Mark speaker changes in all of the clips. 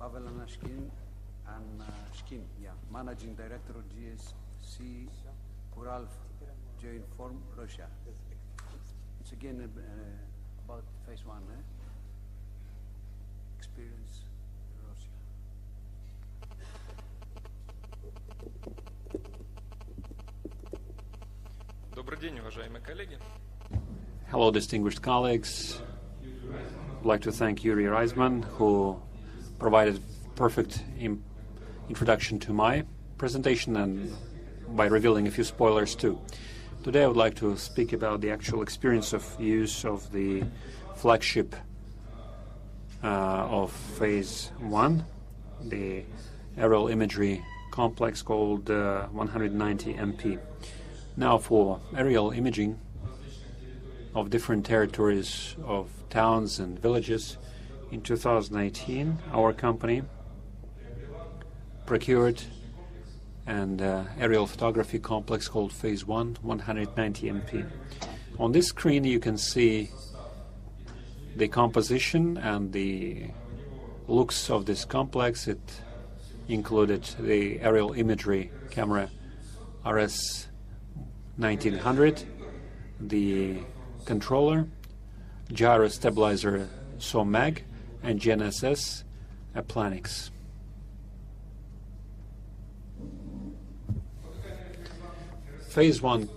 Speaker 1: Pavel Anashkin, Managing Director of GSC Uralgeoinform, Russia. It's again about phase one, experience in Russia.
Speaker 2: Добрый день, уважаемые коллеги.
Speaker 3: Hello, distinguished colleagues. I'd like to thank Yuri Reisman, who provided perfect introduction to my presentation and by revealing a few spoilers too. Today I would like to speak about the actual experience of use of the flagship of phase one, the aerial imagery complex called 190 MP. Now, for aerial imaging of different territories of towns and villages, in 2018 our company procured an aerial photography complex called Phase 1, 190 MP. On this screen you can see the composition and the looks of this complex. It included the aerial imagery camera RS 1900, the controller, gyro stabilizer SOMAG, and GNSS Planix. Phase 1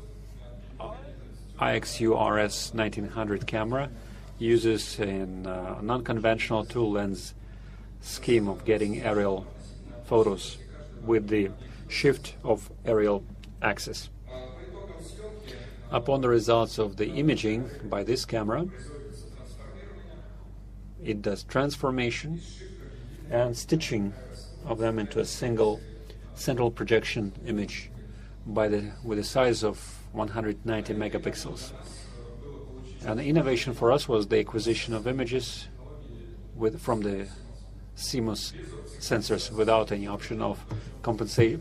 Speaker 3: IXU RS 1900 camera uses a non-conventional two-lens scheme of getting aerial photos with the shift of aerial axis. Upon the results of the imaging by this camera, it does transformation and stitching of them into a single central projection image with a size of 190 megapixels. And the innovation for us was the acquisition of images from the CMOS sensors without any option of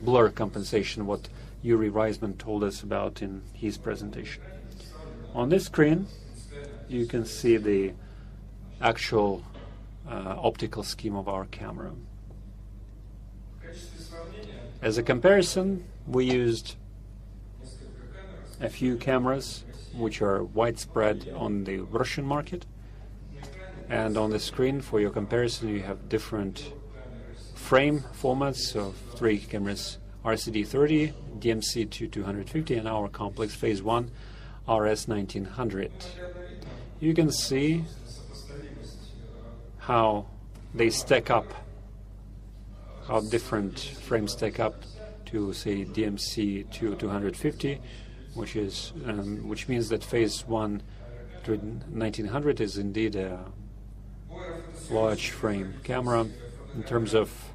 Speaker 3: blur compensation, what Yuri Reisman told us about in his presentation. On this screen you can see the actual optical scheme of our camera. As a comparison, we used a few cameras which are widespread on the Russian market, and on the screen for your comparison you have different frame formats of three cameras: RCD30, DMC-250, and our complex Phase 1 RS 1900. You can see how they stack up, how different frames stack up to, say, DMC-250, which means that Phase 1 1900 is indeed a large frame camera. In terms of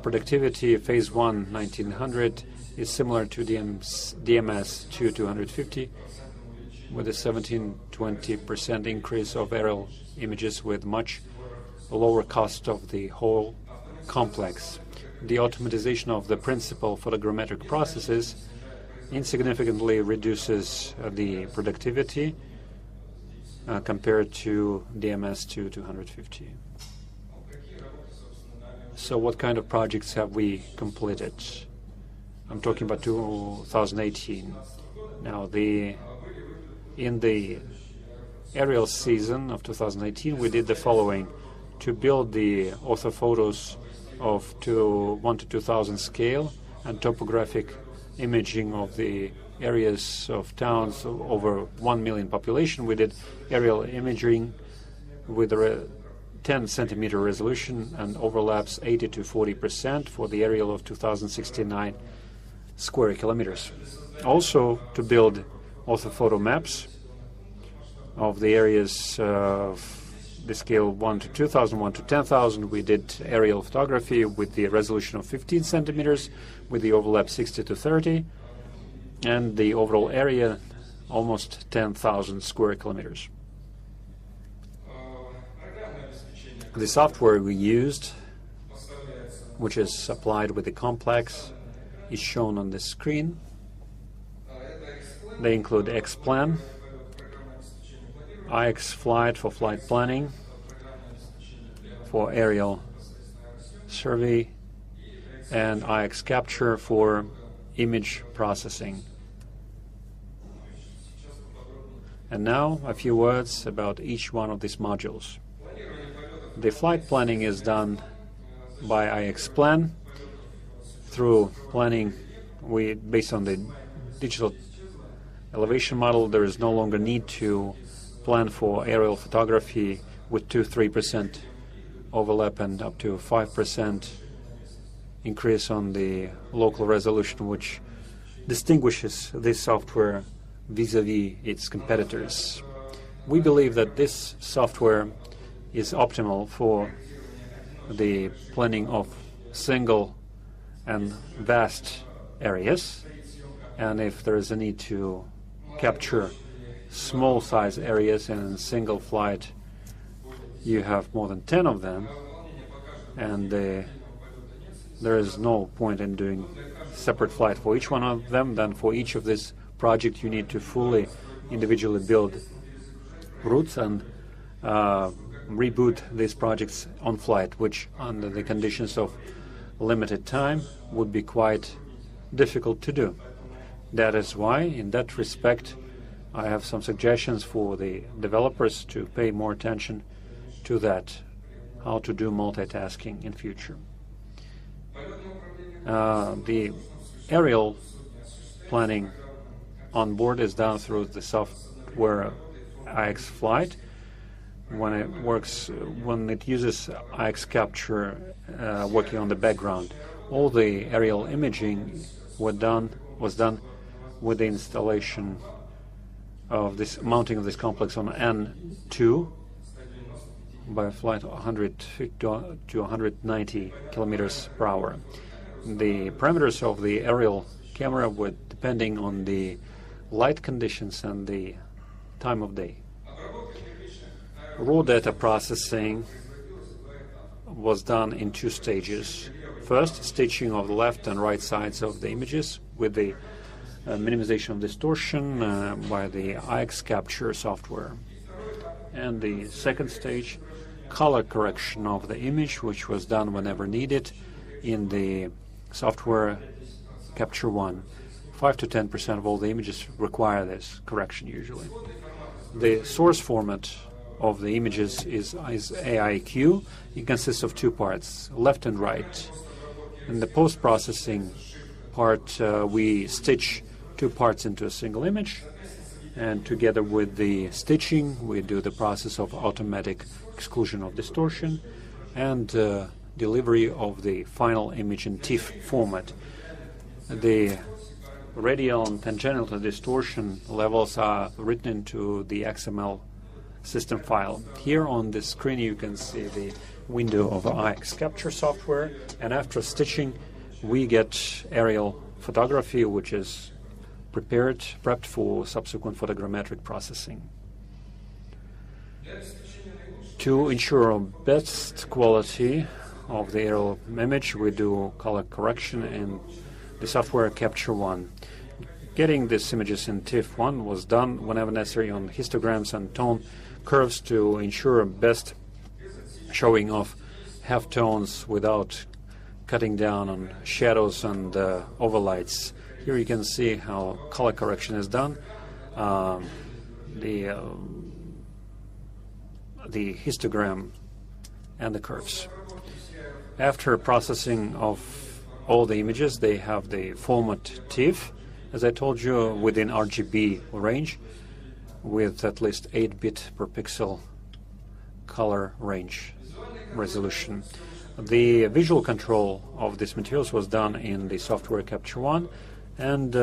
Speaker 3: productivity, Phase 1 1900 is similar to DMS-250 with a 17-20% increase of aerial images with much lower cost of the whole complex. The automatization of the principal photogrammetric processes insignificantly reduces the productivity compared to DMS-250. So what kind of projects have we completed? I'm talking about 2018. Now, in the aerial season of 2018, we did the following: to build the orthophotos of 1 to 2000 scale and topographic imaging of the areas of towns of over 1 million population. We did aerial imaging with a 10 centimeter resolution and overlaps 80 to 40% for the area of 2,069 square kilometers. Also, to build orthophoto maps of the areas of the scale 1 to 2,000, 1 to 10,000, we did aerial photography with the resolution of 15 centimeters, with the overlap 60 to 30, and the overall area almost 10,000 square kilometers. The software we used, which is supplied with the complex, is shown on the screen. They include X-Plan, IX Flight for flight planning, for aerial survey and IX capture for image processing. And now a few words about each one of these modules. The flight planning is done by IX Plan. Through planning, based on the digital elevation model, there is no longer need to plan for aerial photography with 2-3% overlap and up to 5% increase on the local resolution, which distinguishes this software vis-a-vis its competitors. We believe that this software is optimal for the planning of single and vast areas, and if there is a need to capture small size areas in a single flight, you have more than 10 of them, and there is no point in doing separate flight for each one of them. Then for each of this project you need to fully individually build routes and reboot these projects on flight, which under the conditions of limited time would be quite difficult to do. That is why, in that respect, I have some suggestions for the developers to pay more attention to that, how to do multitasking in future. The aerial planning on board is done through the software IX Flight. When it uses IX Capture working on the background, all the aerial imaging was done with the installation of this mounting of this complex on N2 by a flight 100 to 190 kilometers per hour. The parameters of the aerial camera were depending on the light conditions and the time of day. Raw data processing was done in 2 stages. First, stitching of the left and right sides of the images with the minimization of distortion by the IX Capture software. And the second stage, color correction of the image, which was done whenever needed in the software Capture 1. 5 to 10% of all the images require this correction usually. The source format of the images is AIQ. It consists of 2 parts, left and right. In the post-processing part, we stitch 2 parts into a single image, and together with the stitching, we do the process of automatic exclusion of distortion and delivery of the final image in TIFF format. The radial and tangential distortion levels are written into the XML system file. Here on the screen you can see the window of IX Capture software, and after stitching we get aerial photography, which is prepped for subsequent photogrammetric processing. To ensure best quality of the aerial image, we do color correction in the software Capture 1. Getting these images in TIFF1 was done whenever necessary on histograms and tone curves to ensure best showing of halftones without cutting down on shadows and overlights. Here you can see how color correction is done. The histogram and the curves. After processing of all the images, they have the format TIFF, as I told you, within RGB range, with at least 8-bit per pixel color range resolution. The visual control of these materials was done in the software Capture 1 and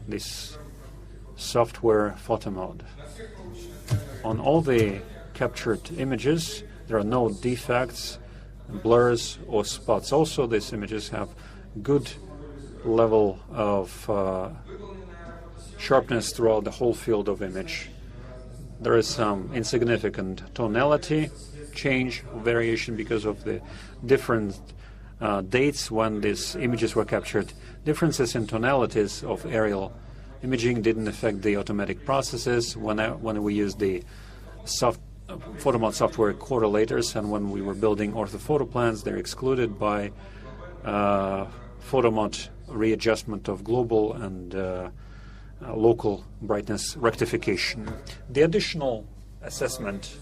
Speaker 3: this software photo mode. On all the captured images, there are no defects, blurs or spots. Also, these images have good level of sharpness throughout the whole field of image. There is some insignificant tonality change, variation because of the different dates when these images were captured. Differences in tonalities of aerial imaging didn't affect the automatic processes. When we use the photomod software correlators, and when we were building orthophoto plans, they're excluded by photomod readjustment of global and local brightness rectification. The additional assessment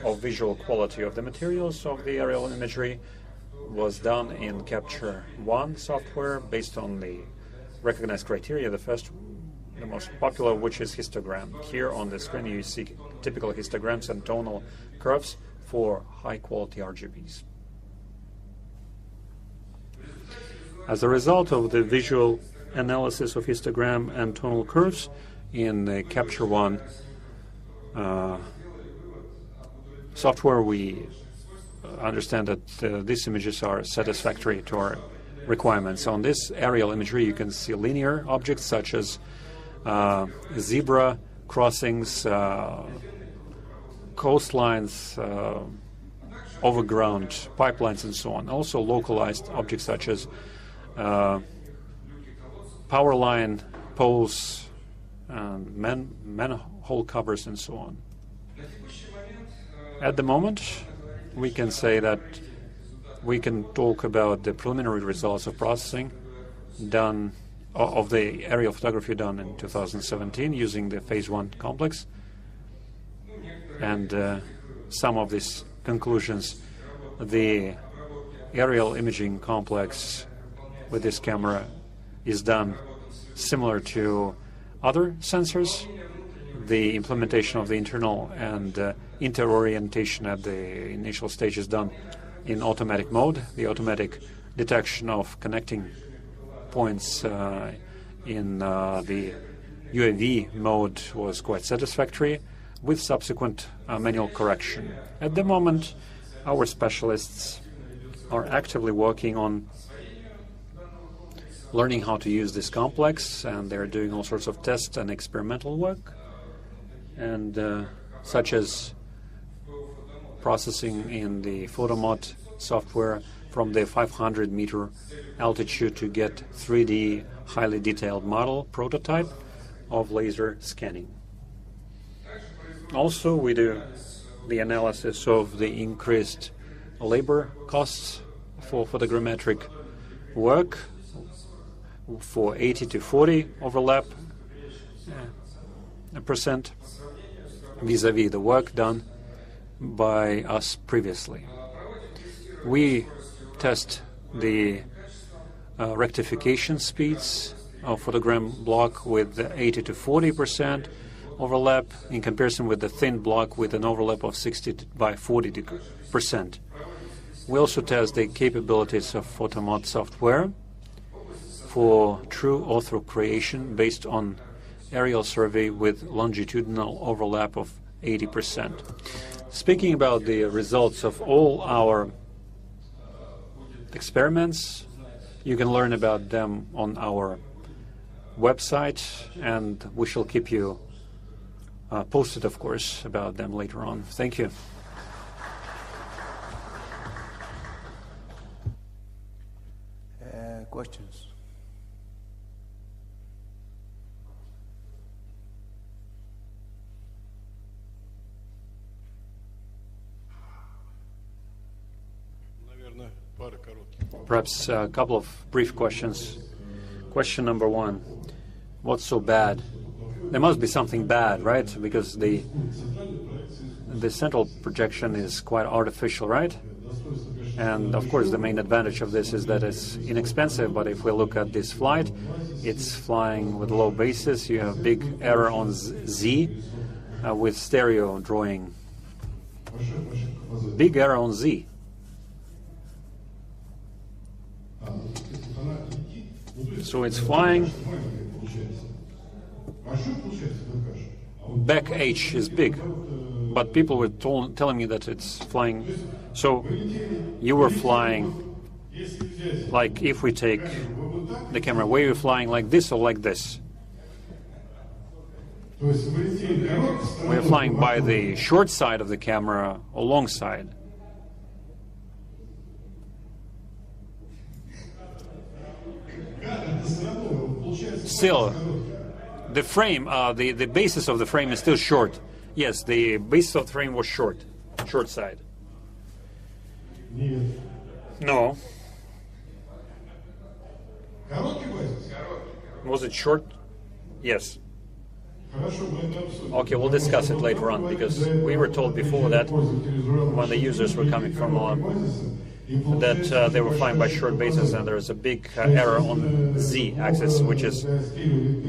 Speaker 3: of visual quality of the materials of the aerial imagery was done in Capture One software based on the recognized criteria. The most popular, which is histogram. Here on the screen you see typical histograms and tonal curves for high quality RGBs. As a result of the visual analysis of histogram and tonal curves in the Capture One software, we understand that these images are satisfactory to our requirements. On this aerial imagery, you can see linear objects such as zebra crossings, coastlines, overground pipelines, and so on. Also localized objects such as power line poles, manhole covers, and so on. At the moment, we can say that we can talk about the preliminary results of processing done of the aerial photography done in 2017 using the Phase 1 complex. And some of these conclusions, the aerial imaging complex with this camera is done similar to other sensors. The implementation of the internal and interorientation at the initial stage is done in automatic mode. The automatic detection of connecting points in the UAV mode was quite satisfactory, with subsequent manual correction. At the moment, our specialists are actively working on learning how to use this complex, and they're doing all sorts of test and experimental work, and such as processing in the photomod software from the 500-meter altitude to get 3D highly detailed model prototype of laser scanning. Also, we do the analysis of the increased labor costs for photogrammetric work for 80 to 40 overlap percent vis-a-vis the work done by us previously. We test the rectification speeds of photogram block with 80 to 40% overlap in comparison with the thin block with an overlap of 60 by 40%. We also test the capabilities of photomod software for true ortho creation based on aerial survey with longitudinal overlap of 80%. Speaking about the results of all our experiments, you can learn about them on our website, and we shall keep you posted, of course, about them later on. Thank you.
Speaker 1: Questions?
Speaker 3: Perhaps a couple of brief questions. Question number one, what's so bad? There must be something bad, right? Because the central projection is quite artificial, right? And of course the main advantage of this is that it's inexpensive, but if we look at this flight, it's flying with low basis. You have big error on Z with stereo drawing. Big error on Z. So it's flying. Back H is big, but people were telling me that it's flying. So you were flying, like if we take the camera, were you flying like this or like this? We're flying by the short side of the camera or long side. Still, the frame, the basis of the frame is still short. Yes, the base of the frame was short side.
Speaker 4: Нет.
Speaker 3: No.
Speaker 4: Короткий базис?
Speaker 3: Was it short? Yes.
Speaker 4: Хорошо, мы это обсудим.
Speaker 3: Okay, we'll discuss it later on, because we were told before that when the users were coming from that they were flying by short bases, and there's a big error on z-axis, which is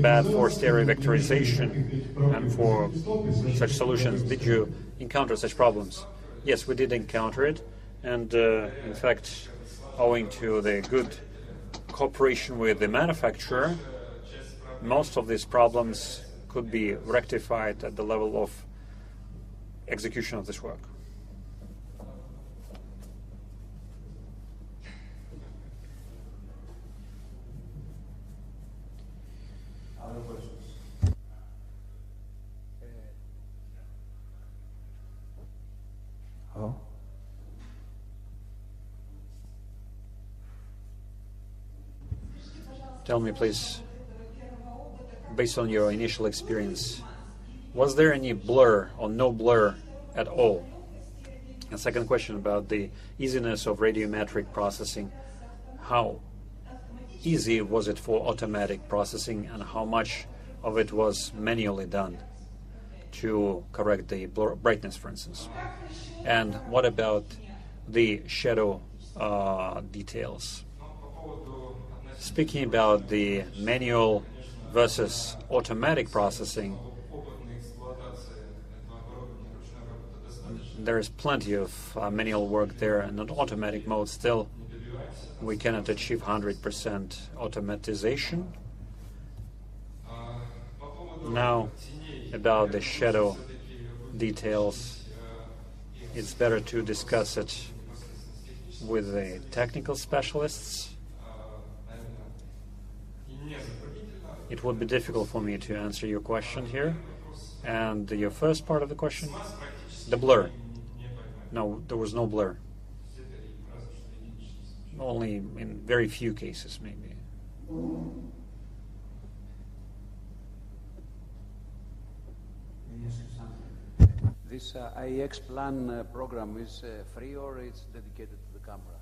Speaker 3: bad for stereo vectorization and for such solutions. Did you encounter such problems? Yes, we did encounter it, and in fact, owing to the good cooperation with the manufacturer, most of these problems could be rectified at the level of execution of this work.
Speaker 1: Other questions? Oh?
Speaker 3: Tell me, please, based on your initial experience, was there any blur or no blur at all? A second question about the easiness of radiometric processing. How easy was it for automatic processing, and how much of it was manually done to correct the brightness, for instance? And what about the shadow details? Speaking about the manual versus automatic processing, there is plenty of manual work there, and in automatic mode still we cannot achieve 100% automatization. Now, about the shadow details, it's better to discuss it with the technical specialists. It would be difficult for me to answer your question here. And your first part of the question? The blur. No, there was no blur. Only in very few cases, maybe.
Speaker 1: This IEX plan program is free or it's dedicated to the camera?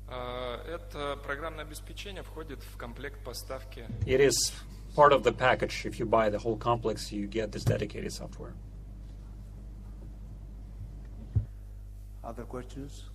Speaker 2: Это программное обеспечение входит в комплект поставки.
Speaker 3: It is part of the package. If you buy the whole complex, you get this dedicated software.
Speaker 1: Other questions?